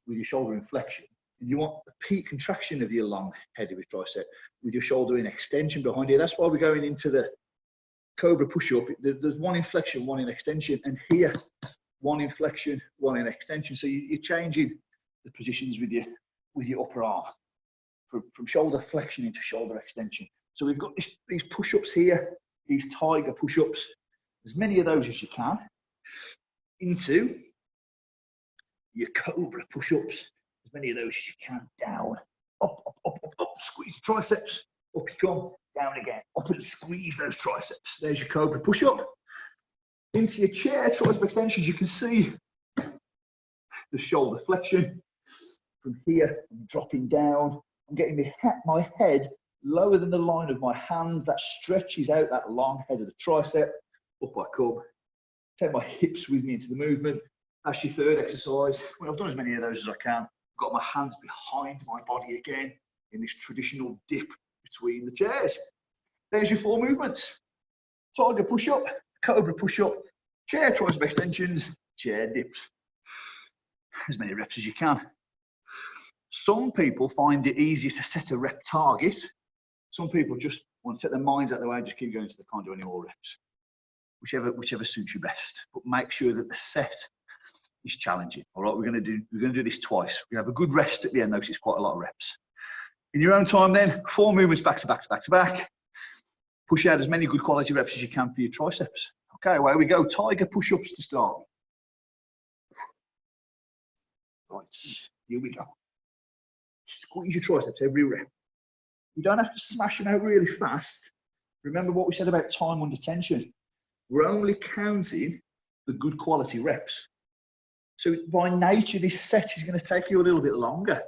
S1: your shoulder in flexion, and you want the peak contraction of your long head of your tricep with your shoulder in extension behind you. That's why we're going into the cobra push-up. There's 1 in flexion, 1 in extension, and here 1 in flexion, 1 in extension. So you're changing the positions with your upper arm from shoulder flexion into shoulder extension. So we've got these push-ups here, these tiger push-ups, as many of those as you can, into your cobra push-ups, as many of those as you can, down, up, up, up, up, up, squeeze the triceps, up you come, down again, up and squeeze those triceps. There's your Cobra Push Up. Into your chair, tricep extensions, you can see the shoulder flexion. From here, I'm dropping down. I'm getting my head lower than the line of my hands. That stretches out that long head of the tricep. Up I come. Take my hips with me into the movement. That's your third exercise. When I've done as many of those as I can, I've got my hands behind my body again in this traditional dip between the chairs. There's your 4 movements. Tiger push up, Cobra push up, chair tricep extensions, chair dips. As many reps as you can. Some people find it easier to set a rep target. Some people just want to take their minds out of the way and just keep going so they can't do any more reps. Whichever suits you best. But make sure that the set is challenging. All right, we're going to do this twice. We have a good rest at the end, though, because it's quite a lot of reps. In your own time, then 4 movements back to back to back to back. Push out as many good quality reps as you can for your triceps. Okay, away we go. Tiger push-ups to start. Right, here we go. Squeeze your triceps every rep. You don't have to smash them out really fast. Remember what we said about time under tension. We're only counting the good quality reps. So by nature, this set is going to take you a little bit longer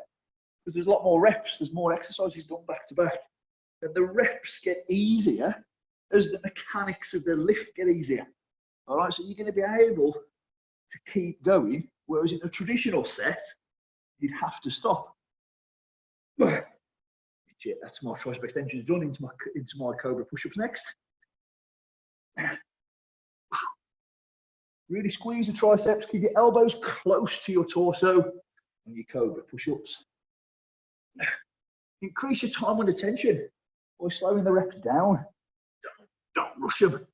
S1: because there's a lot more reps. There's more exercises done back to back. And the reps get easier as the mechanics of the lift get easier. All right, so you're going to be able to keep going, whereas in a traditional set, you'd have to stop. That's my tricep extensions done. Into my Cobra push-ups next. Really squeeze the triceps. Keep your elbows close to your torso and your Cobra push-ups. Increase your time under tension by slowing the reps down. Don't rush them.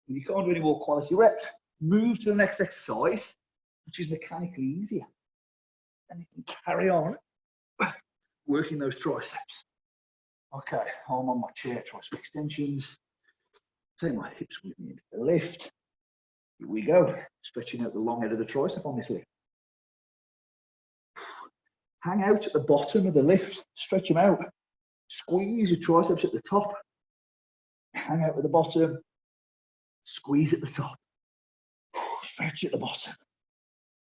S1: When you can't do any more quality reps, move to the next exercise, which is mechanically easier. And you can carry on working those triceps. Okay, I'm on my chair, tricep extensions. Take my hips with me into the lift. Here we go, stretching out the long head of the tricep on this lift. Hang out at the bottom of the lift, stretch them out. Squeeze your triceps at the top. Hang out at the bottom, squeeze at the top. Stretch at the bottom,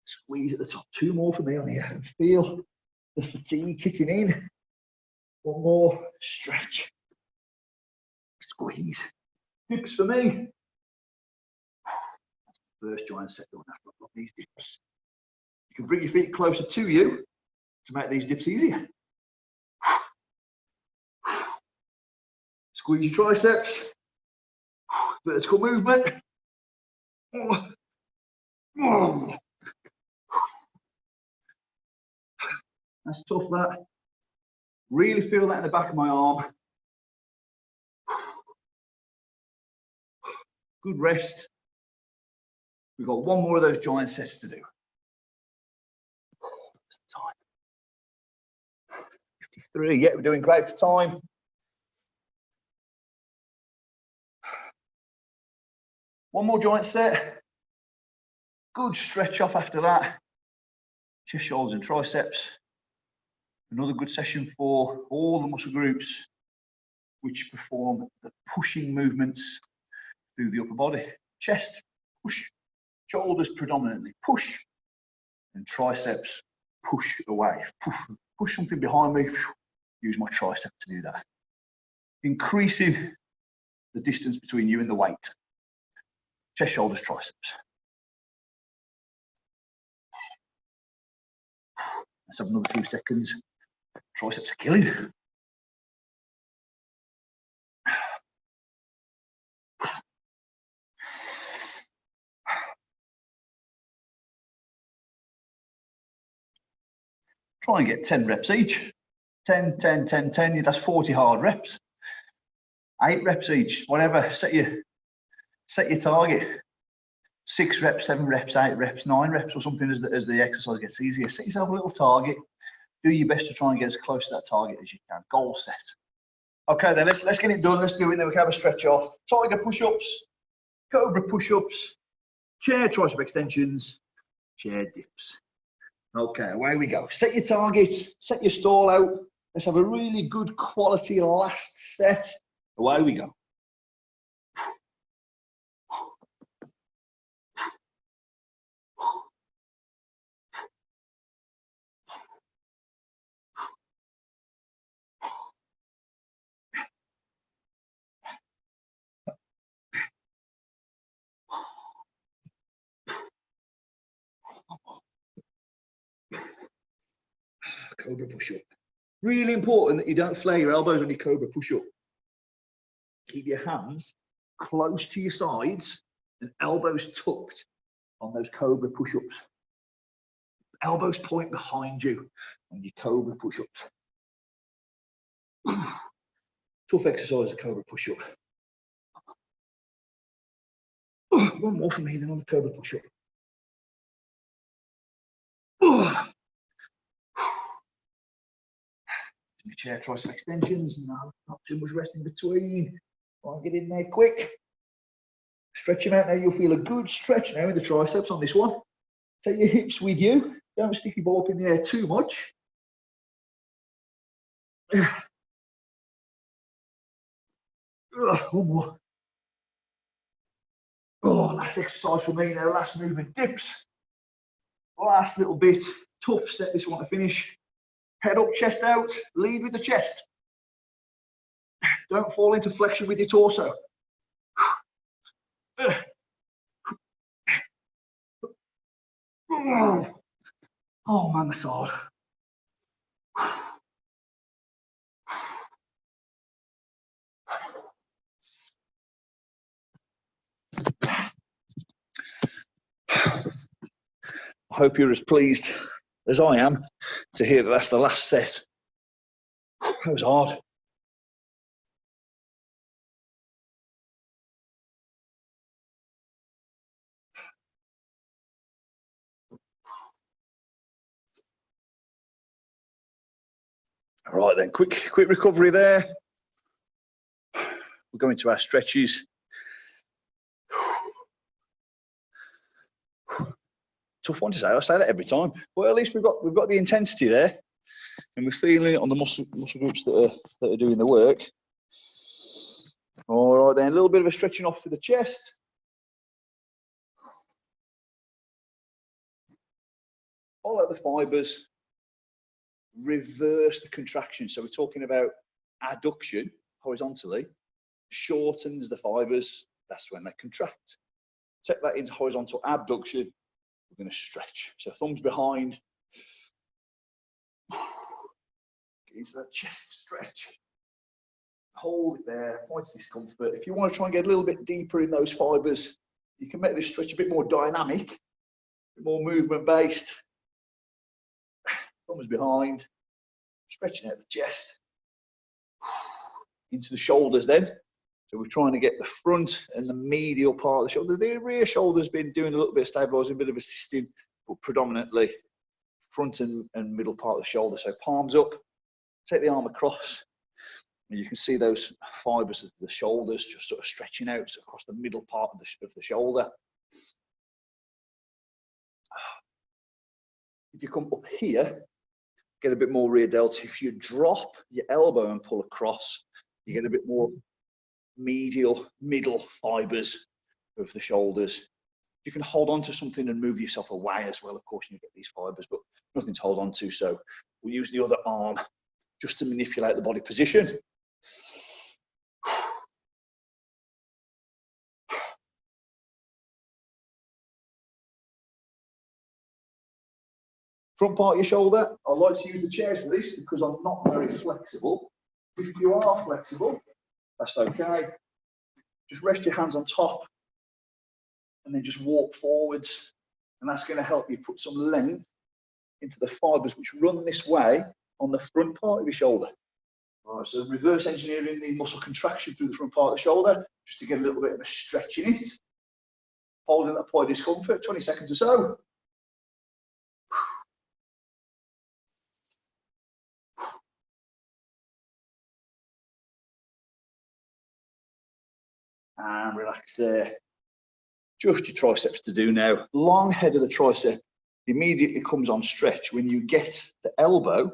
S1: squeeze at the top. 2 more for me on here. I can feel the fatigue kicking in. 1 more, stretch, squeeze. Dips for me. First giant set done after I've got these dips. You can bring your feet closer to you to make these dips easier. Squeeze your triceps. Vertical movement. That's tough, that. Really feel that in the back of my arm. Good rest. We've got 1 more of those giant sets to do. What's the time? 53. Yeah, we're doing great for time. One more joint set. Good stretch off after that. Chest, shoulders, and triceps. Another good session for all the muscle groups which perform the pushing movements through the upper body. Chest, push. Shoulders predominantly, push. And triceps, push away. Push something behind me. Use my tricep to do that. Increasing the distance between you and the weight. Chest, shoulders, triceps. Let's have another few seconds. Triceps are killing. Try and get 10 reps each. 10, 10, 10, 10. That's 40 hard reps. 8 reps each. Whatever. Set your target. 6 reps, 7 reps, 8 reps, 9 reps, or something as the exercise gets easier. Set yourself a little target. Do your best to try and get as close to that target as you can. Goal set. Okay, then let's get it done. Let's do it. Then we can have a stretch off. Tiger push-ups, Cobra push-ups, chair tricep extensions, chair dips. Okay, away we go. Set your target. Set your stall out. Let's have a really good quality last set Away we go. Cobra push up. Really important that you don't flare your elbows when you Cobra push up. Keep your hands close to your sides and elbows tucked on those Cobra push ups. Elbows point behind you on your Cobra push ups. Tough exercise, a Cobra push up. One more for me than on the Cobra push up. My chair tricep extensions, not too much rest in between. Try and get in there quick. Stretch them out now. You'll feel a good stretch now in the triceps on this one. Take your hips with you. Don't stick your ball up in the air too much. One more. Oh, last exercise for me now. Last movement, dips. Last little bit. Tough step this one to finish. Head up, chest out. Lead with the chest. Don't fall into flexion with your torso. Oh man, that's hard. I hope you're as pleased as I am to hear that that's the last set. That was hard. All right then, quick recovery there. We're going to our stretches. Tough one to say. I say that every time, but at least we've got the intensity there, and we're feeling it on the muscle groups that are doing the work. All right then, a little bit of a stretching off for the chest. Follow the fibers. Reverse the contraction. So we're talking about adduction horizontally. Shortens the fibers. That's when they contract. Take that into horizontal abduction. We're going to stretch. So thumbs behind. Get into that chest stretch. Hold it there. Point to discomfort. If you want to try and get a little bit deeper in those fibers, you can make this stretch a bit more dynamic, a bit more movement based. Thumbs behind. Stretching out the chest. Into the shoulders then. So we're trying to get the front and the medial part of the shoulder. The rear shoulder's been doing a little bit of stabilizing, a bit of assisting, but predominantly front and middle part of the shoulder. So palms up, take the arm across, and you can see those fibers of the shoulders just sort of stretching out across the middle part of the shoulder. If you come up here, get a bit more rear delta. If you drop your elbow and pull across, you get a bit more middle fibers of the shoulders. You can hold on to something and move yourself away as well, of course, and you get these fibers, but nothing to hold on to. So we'll use the other arm just to manipulate the body position. Front part of your shoulder, I like to use the chairs for this because I'm not very flexible. If you are flexible, that's okay. Just rest your hands on top and then just walk forwards. And that's going to help you put some length into the fibers which run this way on the front part of your shoulder. All right, so reverse engineering the muscle contraction through the front part of the shoulder, just to get a little bit of a stretch in it. Holding that point of discomfort, 20 seconds or so. And relax there. Just your triceps to do now. Long head of the tricep immediately comes on stretch when you get the elbow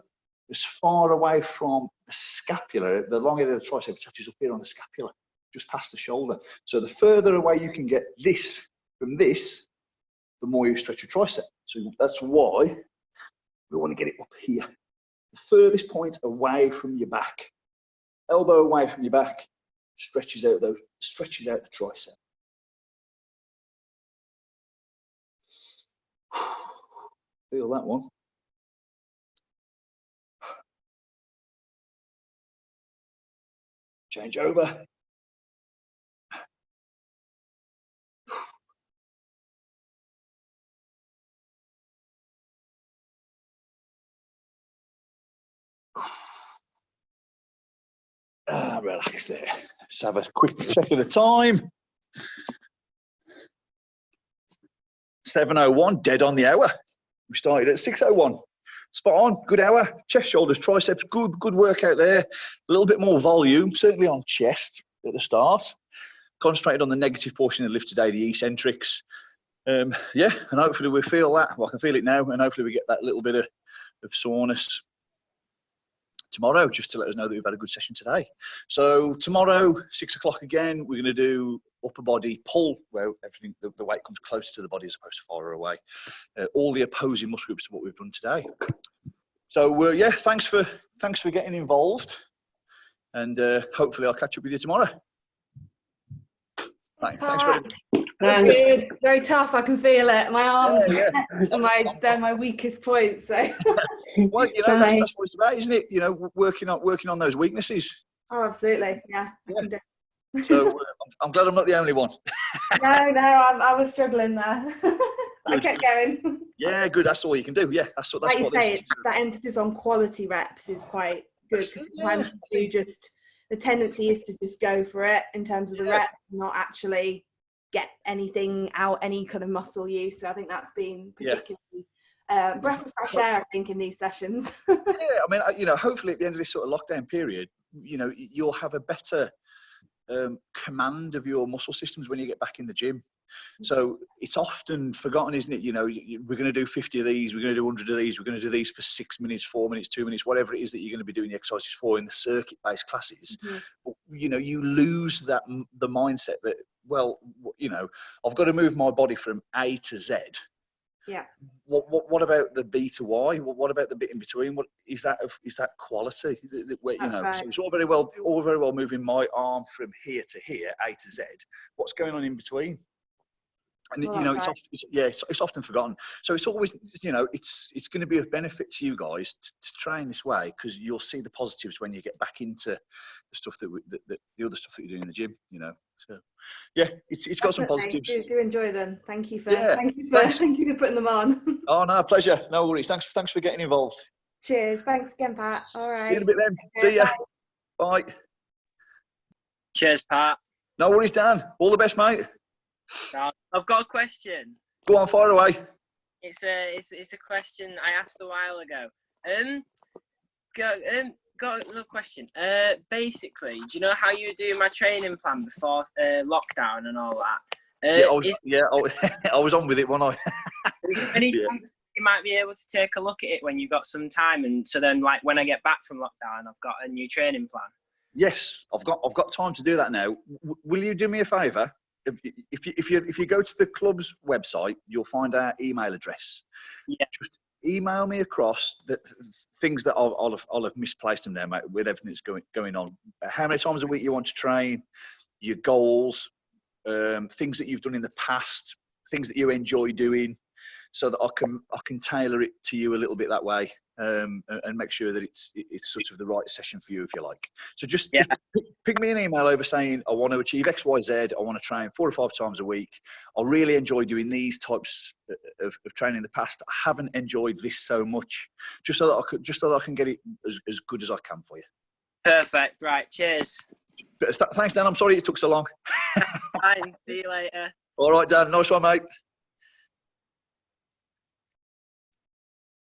S1: as far away from the scapula, the long end of the tricep touches up here on the scapula, just past the shoulder. So the further away you can get this from this, the more you stretch your tricep. So that's why we want to get it up here. The furthest point away from your back, elbow away from your back, stretches out the tricep. Feel that one. Change over. Relax there. Let's have a quick check of the time. 7:01, dead on the hour. We started at 6:01. Spot on, good hour. Chest, shoulders, triceps, good workout there. A little bit more volume, certainly on chest at the start. Concentrated on the negative portion of the lift today, the eccentrics. Yeah, and hopefully we feel that. Well, I can feel it now, and hopefully we get that little bit of soreness tomorrow, just to let us know that we've had a good session today. So tomorrow, 6 o'clock again, we're going to do upper body pull, where everything, the weight comes closer to the body as opposed to farther away. All the opposing muscle groups to what we've done today. So yeah, thanks for getting involved, and hopefully I'll catch up with you tomorrow. Right, thanks very much.
S2: Good. Very tough. I can feel it. My arms they're my weakest points. So.
S1: Well, you know, that's what it's about, isn't it? You know, working on those weaknesses.
S2: Oh, absolutely. Yeah.
S1: So I'm glad I'm not the only one.
S2: No, I was struggling there. I kept going.
S1: Yeah, good. That's all you can do. Yeah, that's what.
S2: Like you say, that emphasis on quality reps is quite good, because sometimes you just, the tendency is to just go for it in terms of the rep, not actually get anything out, any kind of muscle use. So I think that's been particularly breath of fresh air, I think, in these sessions.
S1: Yeah, I mean, you know, hopefully at the end of this sort of lockdown period, you know, you'll have a better command of your muscle systems when you get back in the gym. So it's often forgotten, isn't it? You know, we're going to do 50 of these, we're going to do 100 of these, we're going to do these for 6 minutes, 4 minutes, 2 minutes, whatever it is that you're going to be doing the exercises for in the circuit-based classes. But, you know, you lose the mindset that, well, you know, I've got to move my body from A to Z.
S2: Yeah.
S1: What about the B to Y? What about the bit in between? What is that? Is that quality? Where, you know,
S2: right.
S1: so it's all very well moving my arm from here to here, A to Z. What's going on in between? And you know, it's often forgotten. So it's always, you know, it's going to be of benefit to you guys to train this way, because you'll see the positives when you get back into the stuff the other stuff that you're doing in the gym. You know, so yeah, it's got some positives.
S2: Do enjoy them. Thank you for putting them on.
S1: Oh no, pleasure. No worries. Thanks for getting involved.
S2: Cheers. Thanks again, Pat. All right.
S1: See you in a bit then. See ya. Bye.
S4: Cheers, Pat.
S1: No worries, Dan. All the best, mate.
S4: I've got a question.
S1: Go on, fire away.
S4: It's a question I asked a while ago. Got a little question. Basically, do you know how you do my training plan before lockdown and all that? I was on with it, wasn't I? Is there any chance you might be able to take a look at it when you've got some time, and so then, like, when I get back from lockdown, I've got a new training plan?
S1: Yes, I've got time to do that now. Will you do me a favour? If you go to the club's website, you'll find our email address.
S4: Yeah.
S1: Just email me across the things that I'll have misplaced them there, mate, with everything that's going on. How many times a week you want to train, your goals, things that you've done in the past, things that you enjoy doing, so that I can tailor it to you a little bit that way, and make sure that it's sort of the right session for you, if you like. So just pick me an email over saying, I want to achieve X, Y, Z. I want to train 4 or 5 times a week. I really enjoy doing these types of training in the past. I haven't enjoyed this so much, just so that I can get it as good as I can for you.
S4: Perfect. Right. Cheers.
S1: Thanks, Dan. I'm sorry it took so long.
S4: Fine. See you later.
S1: All right, Dan. Nice one, mate.